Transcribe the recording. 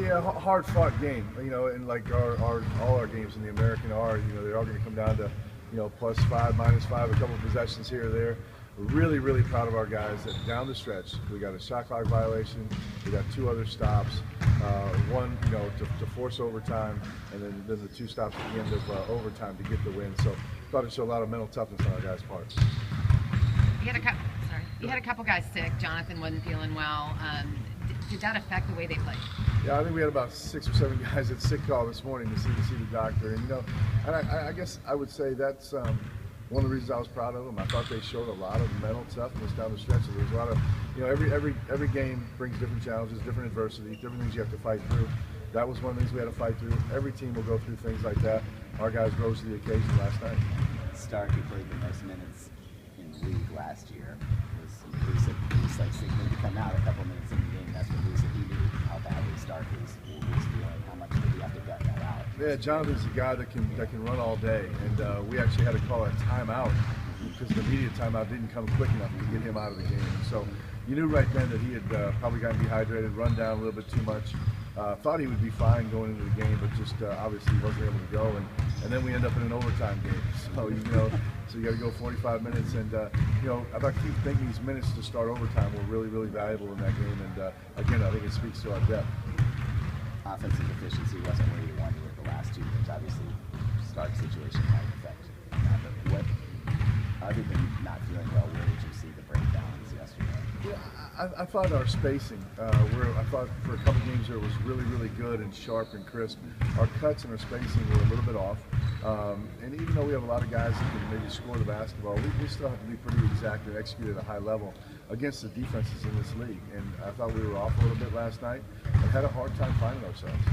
Yeah, hard-fought game. You know, and like all our games in the American are, you know, they're all going to come down to, you know, +5, -5, a couple of possessions here or there. We're really, really proud of our guys that down the stretch, we got a shot clock violation, we got 2 other stops, one, you know, to force overtime, and then the 2 stops at the end of overtime to get the win. So thought it showed a lot of mental toughness on our guys' part. You had a couple guys sick. Jonathan wasn't feeling well. Did that affect the way they played? Yeah, I think we had about 6 or 7 guys at sick call this morning to see the doctor, and you know, and I guess I would say that's one of the reasons I was proud of them. I thought they showed a lot of mental toughness down the stretch. So there's a lot of, you know, every game brings different challenges, different adversity, different things you have to fight through. That was one of the things we had to fight through. Every team will go through things like that. Our guys rose to the occasion last night. Stark, who played the most minutes in the league last year, was like signaling to come out a couple minutes in the game. That's what Lou said. He knew how badly Stark was feeling. How much did he have to gut that out? Yeah, Jonathan's a guy that can run all day, and we actually had to call a timeout because the immediate timeout didn't come quick enough to get him out of the game. So you knew right then that he had probably gotten dehydrated, run down a little bit too much. Thought he would be fine going into the game, but just obviously he wasn't able to go, and then we end up in an overtime game. So you got to go 45 minutes, and you know, I keep thinking these minutes to start overtime were really, really valuable in that game, and again, I think it speaks to our depth. Offensive efficiency wasn't where you wanted it the last 2 years. Obviously, Stark's situation had an effect. But what, other than not feeling well, where did you see the breakdowns yesterday? Yeah, I thought our spacing, I thought for a couple games there was really, really good and sharp and crisp. Our cuts and our spacing were a little bit off. And even though we have a lot of guys that can maybe score the basketball, we still have to be pretty exact and execute at a high level against the defenses in this league. And I thought we were off a little bit last night and had a hard time finding ourselves.